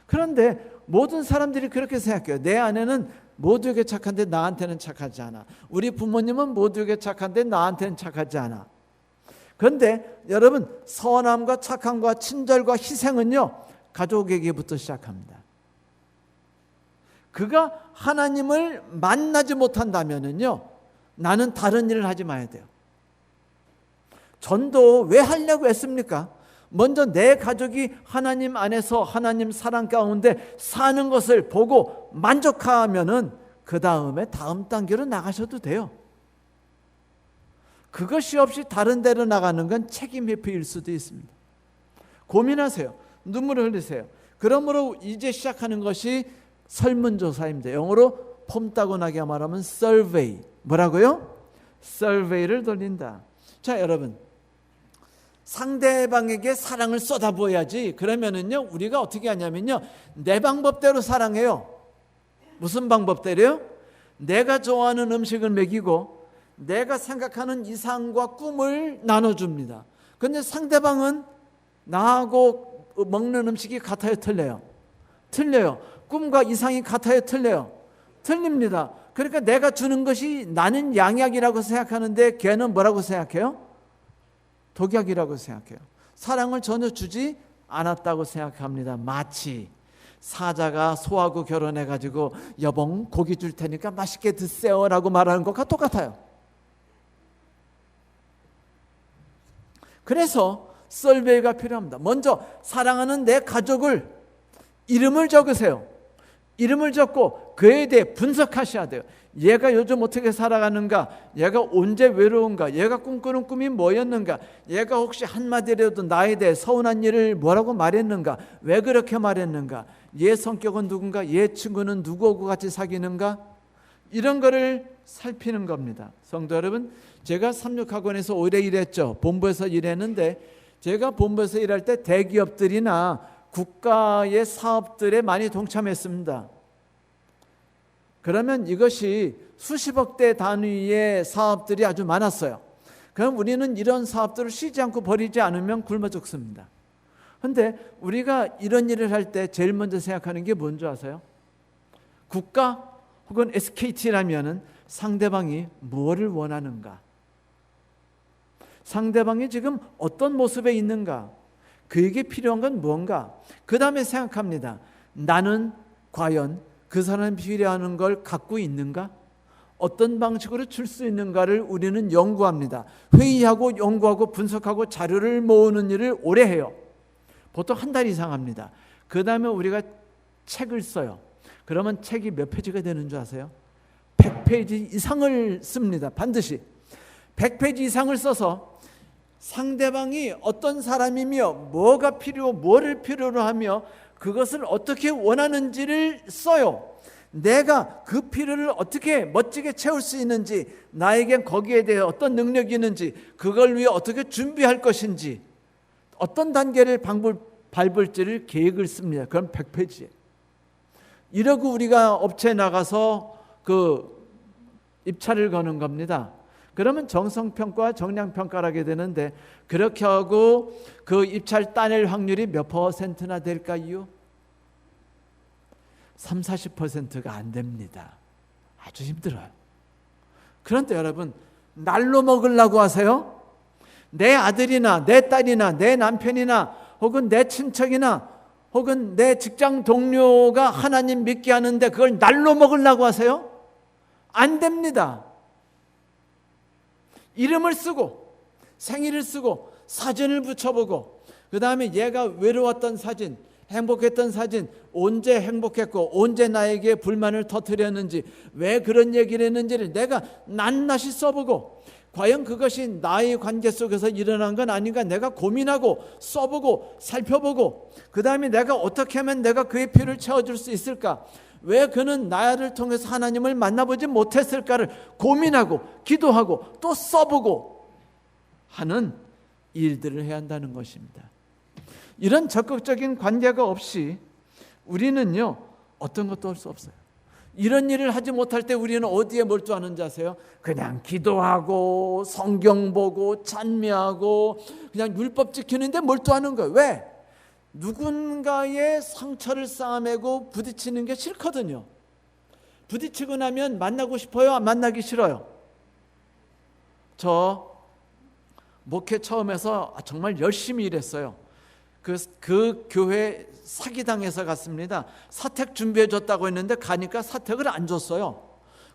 그런데 모든 사람들이 그렇게 생각해요. 내 아내는 모두에게 착한데 나한테는 착하지 않아. 우리 부모님은 모두에게 착한데 나한테는 착하지 않아. 그런데 여러분, 선함과 착함과 친절과 희생은요, 가족에게부터 시작합니다. 그가 하나님을 만나지 못한다면요, 나는 다른 일을 하지 마야 돼요. 전도 왜 하려고 했습니까? 먼저 내 가족이 하나님 안에서 하나님 사랑 가운데 사는 것을 보고 만족하면은 그 다음에 다음 단계로 나가셔도 돼요. 그것이 없이 다른 데로 나가는 건 책임 회피일 수도 있습니다. 고민하세요. 눈물을 흘리세요. 그러므로 이제 시작하는 것이 설문조사입니다. 영어로 폼따고나게 말하면 survey. 뭐라고요? survey를 돌린다. 자, 여러분, 상대방에게 사랑을 쏟아부어야지. 그러면은요, 우리가 어떻게 하냐면요, 내 방법대로 사랑해요. 무슨 방법대로요? 내가 좋아하는 음식을 먹이고 내가 생각하는 이상과 꿈을 나눠줍니다. 그런데 상대방은 나하고 먹는 음식이 같아요, 틀려요? 틀려요. 꿈과 이상이 같아요, 틀려요? 틀립니다. 그러니까 내가 주는 것이 나는 양약이라고 생각하는데 걔는 뭐라고 생각해요? 독약이라고 생각해요. 사랑을 전혀 주지 않았다고 생각합니다. 마치 사자가 소하고 결혼해가지고 여봉 고기 줄 테니까 맛있게 드세요 라고 말하는 것과 똑같아요. 그래서 설베이가 필요합니다. 먼저 사랑하는 내 가족을 이름을 적으세요. 이름을 적고 그에 대해 분석하셔야 돼요. 얘가 요즘 어떻게 살아가는가? 얘가 언제 외로운가? 얘가 꿈꾸는 꿈이 뭐였는가? 얘가 혹시 한마디라도 나에 대해 서운한 일을 뭐라고 말했는가? 왜 그렇게 말했는가? 얘 성격은 누군가? 얘 친구는 누구하고 같이 사귀는가? 이런 거를 살피는 겁니다. 성도 여러분, 제가 삼육학원에서 오래 일했죠. 본부에서 일했는데 제가 본부에서 일할 때 대기업들이나 국가의 사업들에 많이 동참했습니다. 그러면 이것이 수십억대 단위의 사업들이 아주 많았어요. 그럼 우리는 이런 사업들을 쉬지 않고 버리지 않으면 굶어 죽습니다. 그런데 우리가 이런 일을 할 때 제일 먼저 생각하는 게 뭔지 아세요? 국가 혹은 SKT라면 상대방이 무엇을 원하는가? 상대방이 지금 어떤 모습에 있는가? 그에게 필요한 건 무언가? 그 다음에 생각합니다. 나는 과연 그 사람이 필요한 걸 갖고 있는가? 어떤 방식으로 줄 수 있는가를 우리는 연구합니다. 회의하고 연구하고 분석하고 자료를 모으는 일을 오래 해요. 보통 한 달 이상 합니다. 그 다음에 우리가 책을 써요. 그러면 책이 몇 페이지가 되는 줄 아세요? 100페이지 이상을 씁니다. 반드시 100페이지 이상을 써서 상대방이 어떤 사람이며 뭐가 필요하고 뭐를 필요로 하며 그것을 어떻게 원하는지를 써요. 내가 그 필요를 어떻게 멋지게 채울 수 있는지, 나에겐 거기에 대해 어떤 능력이 있는지, 그걸 위해 어떻게 준비할 것인지, 어떤 단계를 밟을지를 계획을 씁니다. 그럼 100페이지에. 이러고 우리가 업체에 나가서 그 입찰을 거는 겁니다. 그러면 정성평가, 정량평가를 하게 되는데 그렇게 하고 그 입찰 따낼 확률이 몇 퍼센트나 될까요? 30-40%가 안 됩니다. 아주 힘들어요. 그런데 여러분, 날로 먹으려고 하세요? 내 아들이나 내 딸이나 내 남편이나 혹은 내 친척이나 혹은 내 직장 동료가 하나님 믿게 하는데 그걸 날로 먹으려고 하세요? 안 됩니다. 이름을 쓰고 생일을 쓰고 사진을 붙여보고 그 다음에 얘가 외로웠던 사진, 행복했던 사진, 언제 행복했고 언제 나에게 불만을 터뜨렸는지, 왜 그런 얘기를 했는지를 내가 낱낱이 써보고 과연 그것이 나의 관계 속에서 일어난 건 아닌가 내가 고민하고 써보고 살펴보고 그 다음에 내가 어떻게 하면 내가 그의 필요를 채워줄 수 있을까, 왜 그는 나를 통해서 하나님을 만나보지 못했을까를 고민하고 기도하고 또 써보고 하는 일들을 해야 한다는 것입니다. 이런 적극적인 관계가 없이 우리는요 어떤 것도 할 수 없어요. 이런 일을 하지 못할 때 우리는 어디에 몰두하는지 아세요? 그냥 기도하고 성경 보고 찬미하고 그냥 율법 지키는데 몰두하는 거예요. 왜? 누군가의 상처를 쌓아매고 부딪히는 게 싫거든요. 부딪히고 나면 만나고 싶어요? 안 만나기 싫어요? 저 목회 처음에서 정말 열심히 일했어요. 그 교회 사기당해서 갔습니다. 사택 준비해 줬다고 했는데 가니까 사택을 안 줬어요.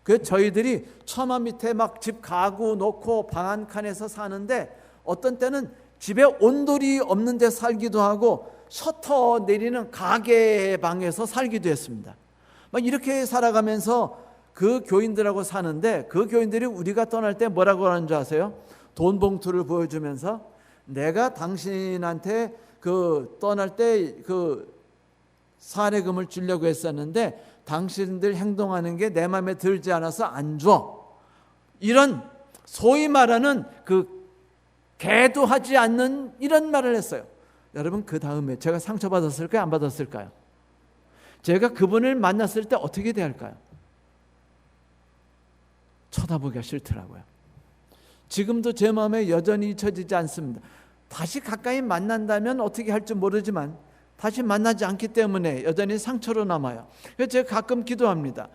그래서 저희들이 처마 밑에 막 집 가구 놓고 방 한 칸에서 사는데 어떤 때는 집에 온돌이 없는 데 살기도 하고 셔터 내리는 가게 방에서 살기도 했습니다. 막 이렇게 살아가면서 그 교인들하고 사는데 그 교인들이 우리가 떠날 때 뭐라고 하는 줄 아세요? 돈 봉투를 보여주면서 내가 당신한테 떠날 때 사례금을 주려고 했었는데 당신들 행동하는 게 내 마음에 들지 않아서 안 줘. 이런 소위 말하는 계도하지 않는 이런 말을 했어요. 여러분, 그 다음에 제가 상처받았을까요? 안 받았을까요? 제가 그분을 만났을 때 어떻게 대할까요? 쳐다보기가 싫더라고요. 지금도 제 마음에 여전히 잊혀지지 않습니다. 다시 가까이 만난다면 어떻게 할지 모르지만 다시 만나지 않기 때문에 여전히 상처로 남아요. 그래서 제가 가끔 기도합니다.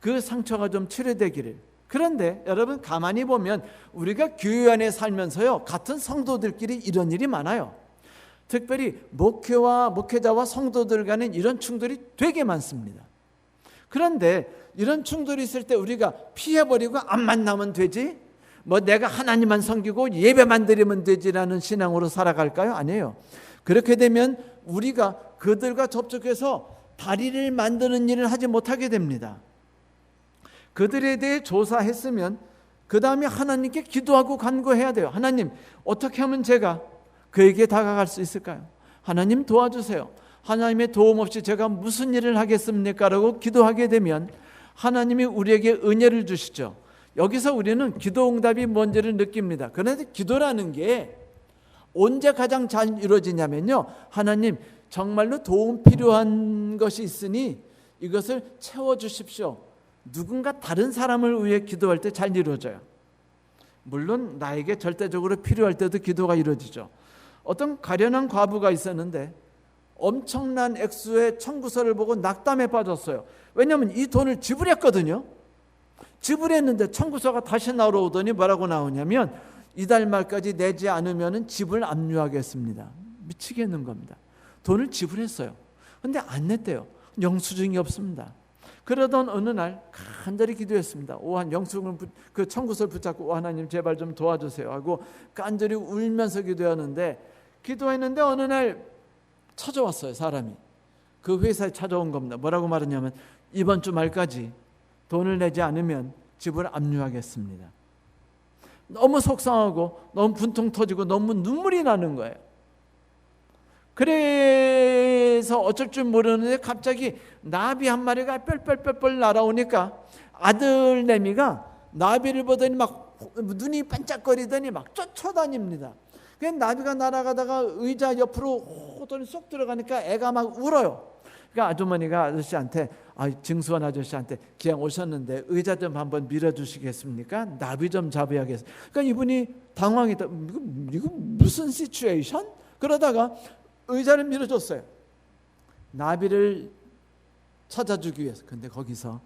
그 상처가 좀 치료되기를. 그런데 여러분, 가만히 보면 우리가 교회 안에 살면서요, 같은 성도들끼리 이런 일이 많아요. 특별히 목회자와 성도들 간에 이런 충돌이 되게 많습니다. 그런데 이런 충돌이 있을 때 우리가 피해버리고 안 만나면 되지, 내가 하나님만 섬기고 예배만 드리면 되지라는 신앙으로 살아갈까요? 아니에요. 그렇게 되면 우리가 그들과 접촉해서 다리를 만드는 일을 하지 못하게 됩니다. 그들에 대해 조사했으면 그 다음에 하나님께 기도하고 간구해야 돼요. 하나님, 어떻게 하면 제가 그에게 다가갈 수 있을까요? 하나님 도와주세요. 하나님의 도움 없이 제가 무슨 일을 하겠습니까? 라고 기도하게 되면 하나님이 우리에게 은혜를 주시죠. 여기서 우리는 기도 응답이 뭔지를 느낍니다. 그런데 기도라는 게 언제 가장 잘 이루어지냐면요, 하나님, 정말로 도움 필요한 것이 있으니 이것을 채워주십시오. 누군가 다른 사람을 위해 기도할 때 잘 이루어져요. 물론 나에게 절대적으로 필요할 때도 기도가 이루어지죠. 어떤 가련한 과부가 있었는데 엄청난 액수의 청구서를 보고 낙담에 빠졌어요. 왜냐하면 이 돈을 지불했거든요. 지불했는데 청구서가 다시 나오더니 뭐라고 나오냐면 이달 말까지 내지 않으면 집을 압류하겠습니다. 미치겠는 겁니다. 돈을 지불했어요. 그런데 안 냈대요. 영수증이 없습니다. 그러던 어느 날 간절히 기도했습니다. 영수증을 그 청구서를 붙잡고 하나님 제발 좀 도와주세요 하고 간절히 울면서 기도했는데 어느 날 찾아왔어요. 사람이 그 회사에 찾아온 겁니다. 뭐라고 말하냐면 이번 주 말까지 돈을 내지 않으면 집을 압류하겠습니다. 너무 속상하고 너무 분통 터지고 너무 눈물이 나는 거예요. 그래서 어쩔 줄 모르는데 갑자기 나비 한 마리가 뻘뻘뻘뻘 날아오니까 아들내미가 나비를 보더니 막 눈이 반짝거리더니 막 쫓아다닙니다. 그 나비가 날아가다가 의자 옆으로 호돈이 쏙 들어가니까 애가 막 울어요. 그러니까 아주머니가 아저씨한테, 증수원 아저씨한테 기왕 오셨는데 의자 좀 한번 밀어주시겠습니까? 나비 좀 잡아야겠어요. 그러니까 이분이 당황했다. 이거 무슨 시츄에이션? 그러다가 의자를 밀어줬어요. 나비를 찾아주기 위해서. 근데 거기서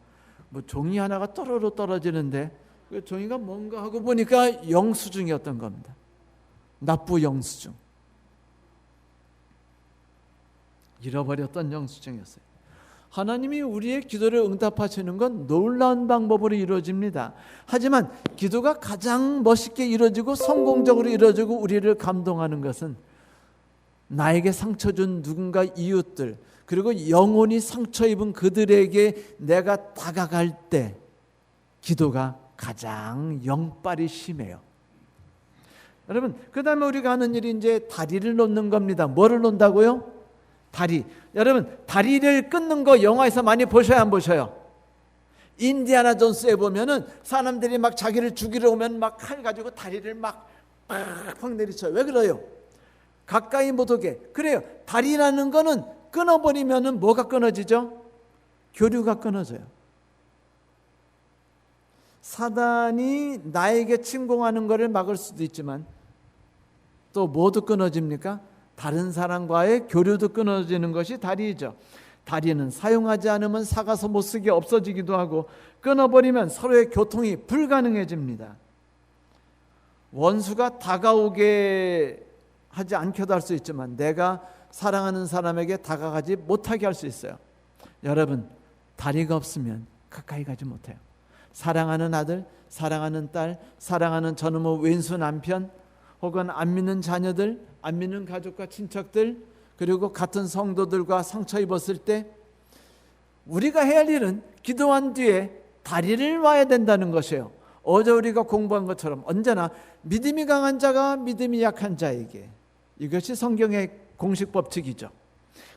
종이 하나가 또르르 떨어지는데 그 종이가 뭔가 하고 보니까 영수증이었던 겁니다. 납부 영수증. 잃어버렸던 영수증이었어요. 하나님이 우리의 기도를 응답하시는 건 놀라운 방법으로 이루어집니다. 하지만 기도가 가장 멋있게 이루어지고 성공적으로 이루어지고 우리를 감동하는 것은 나에게 상처 준 누군가 이웃들, 그리고 영혼이 상처 입은 그들에게 내가 다가갈 때 기도가 가장 영빨이 심해요. 여러분, 그 다음에 우리가 하는 일이 이제 다리를 놓는 겁니다. 뭐를 놓는다고요? 다리. 여러분, 다리를 끊는 거 영화에서 많이 보셔야 안 보셔요? 인디아나 존스에 보면은 사람들이 막 자기를 죽이러 오면 막 칼 가지고 다리를 막 팍팍 내리쳐요. 왜 그래요? 가까이 못 오게. 그래요. 다리라는 거는 끊어버리면은 뭐가 끊어지죠? 교류가 끊어져요. 사단이 나에게 침공하는 것을 막을 수도 있지만 또 뭐도 끊어집니까? 다른 사람과의 교류도 끊어지는 것이 다리이죠. 다리는 사용하지 않으면 사가서 못 쓰게 없어지기도 하고 끊어버리면 서로의 교통이 불가능해집니다. 원수가 다가오게 하지 않게도 할 수 있지만 내가 사랑하는 사람에게 다가가지 못하게 할 수 있어요. 여러분, 다리가 없으면 가까이 가지 못해요. 사랑하는 아들, 사랑하는 딸, 사랑하는 저놈의 왼수 남편, 혹은 안 믿는 자녀들, 안 믿는 가족과 친척들, 그리고 같은 성도들과 상처 입었을 때 우리가 해야 할 일은 기도한 뒤에 다리를 놔야 된다는 것이에요. 어제 우리가 공부한 것처럼 언제나 믿음이 강한 자가 믿음이 약한 자에게, 이것이 성경의 공식 법칙이죠.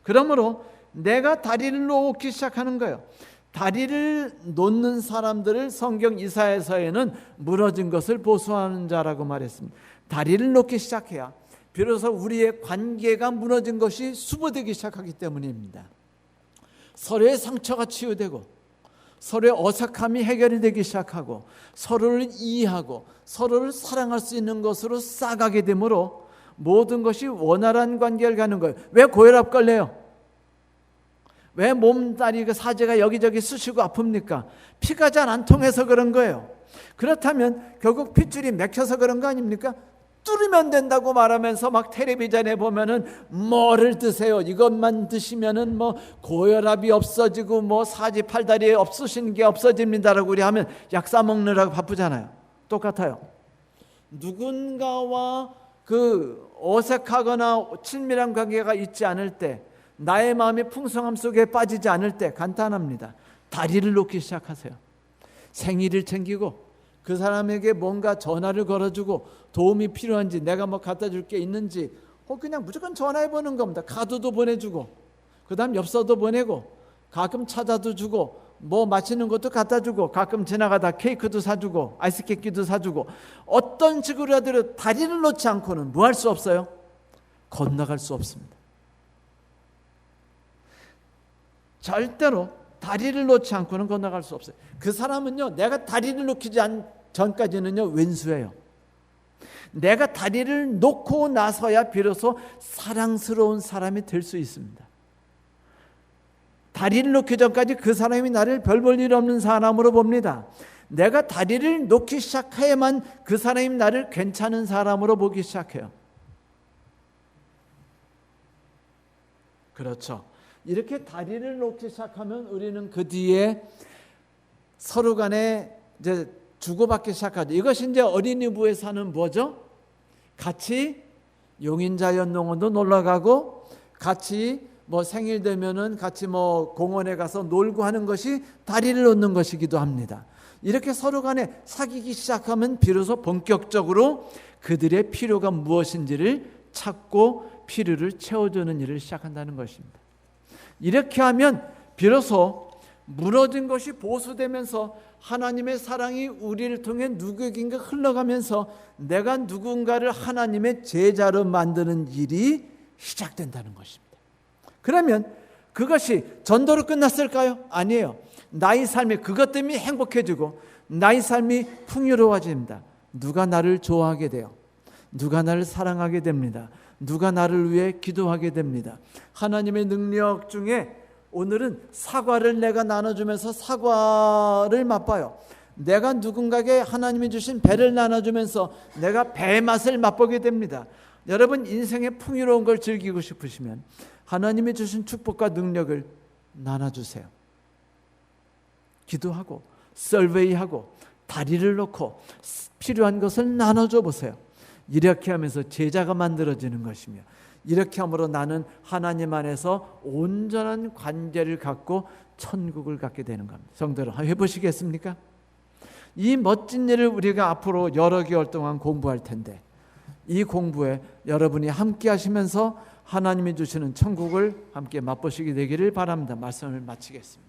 그러므로 내가 다리를 놓기 시작하는 거예요. 다리를 놓는 사람들을 성경 이사야서에는 무너진 것을 보수하는 자라고 말했습니다. 다리를 놓기 시작해야 비로소 우리의 관계가 무너진 것이 수보되기 시작하기 때문입니다. 서로의 상처가 치유되고 서로의 어색함이 해결이 되기 시작하고 서로를 이해하고 서로를 사랑할 수 있는 것으로 쌓아가게 되므로 모든 것이 원활한 관계를 가는 거예요. 왜 고혈압 걸려요? 왜 몸다리 사지가 여기저기 쑤시고 아픕니까? 피가 잘 안 통해서 그런 거예요. 그렇다면 결국 핏줄이 막혀서 그런 거 아닙니까? 뚫으면 된다고 말하면서 막 텔레비전에 보면은 뭐를 드세요, 이것만 드시면은 뭐 고혈압이 없어지고 뭐 사지 팔다리에 없으신 게 없어집니다라고 우리 하면 약 사 먹느라고 바쁘잖아요. 똑같아요. 누군가와 그 어색하거나 친밀한 관계가 있지 않을 때, 나의 마음이 풍성함 속에 빠지지 않을 때 간단합니다. 다리를 놓기 시작하세요. 생일을 챙기고 그 사람에게 뭔가 전화를 걸어주고 도움이 필요한지, 내가 뭐 갖다 줄 게 있는지 그냥 무조건 전화해 보는 겁니다. 카드도 보내주고 그 다음 엽서도 보내고 가끔 찾아도 주고 뭐 맛있는 것도 갖다 주고 가끔 지나가다 케이크도 사주고 아이스케이크도 사주고, 어떤 식으로 하더라도 다리를 놓지 않고는 뭐 할 수 없어요? 건너갈 수 없습니다. 절대로 다리를 놓지 않고는 건너갈 수 없어요. 그 사람은요, 내가 다리를 놓기 전까지는요 왼수예요. 내가 다리를 놓고 나서야 비로소 사랑스러운 사람이 될 수 있습니다. 다리를 놓기 전까지 그 사람이 나를 별 볼 일 없는 사람으로 봅니다. 내가 다리를 놓기 시작해야만 그 사람이 나를 괜찮은 사람으로 보기 시작해요. 그렇죠. 이렇게 다리를 놓기 시작하면 우리는 그 뒤에 서로 간에 이제 주고받기 시작하죠. 이것이 이제 어린이부에서 하는 뭐죠? 같이 용인자연농원도 놀러 가고 같이 뭐 생일 되면은 같이 뭐 공원에 가서 놀고 하는 것이 다리를 놓는 것이기도 합니다. 이렇게 서로 간에 사귀기 시작하면 비로소 본격적으로 그들의 필요가 무엇인지를 찾고 필요를 채워주는 일을 시작한다는 것입니다. 이렇게 하면 비로소 무너진 것이 보수되면서 하나님의 사랑이 우리를 통해 누구에게인가 흘러가면서 내가 누군가를 하나님의 제자로 만드는 일이 시작된다는 것입니다. 그러면 그것이 전도로 끝났을까요? 아니에요. 나의 삶이 그것 때문에 행복해지고 나의 삶이 풍요로워집니다. 누가 나를 좋아하게 돼요. 누가 나를 사랑하게 됩니다. 누가 나를 위해 기도하게 됩니다. 하나님의 능력 중에 오늘은 사과를 내가 나눠주면서 사과를 맛봐요. 내가 누군가에게 하나님이 주신 배를 나눠주면서 내가 배의 맛을 맛보게 됩니다. 여러분, 인생의 풍요로운 걸 즐기고 싶으시면 하나님이 주신 축복과 능력을 나눠주세요. 기도하고 설웨이하고 다리를 놓고 필요한 것을 나눠줘 보세요. 이렇게 하면서 제자가 만들어지는 것이며, 이렇게 함으로 나는 하나님 안에서 온전한 관계를 갖고 천국을 갖게 되는 겁니다. 성도들, 해보시겠습니까? 이 멋진 일을 우리가 앞으로 여러 개월 동안 공부할 텐데, 이 공부에 여러분이 함께 하시면서 하나님이 주시는 천국을 함께 맛보시게 되기를 바랍니다. 말씀을 마치겠습니다.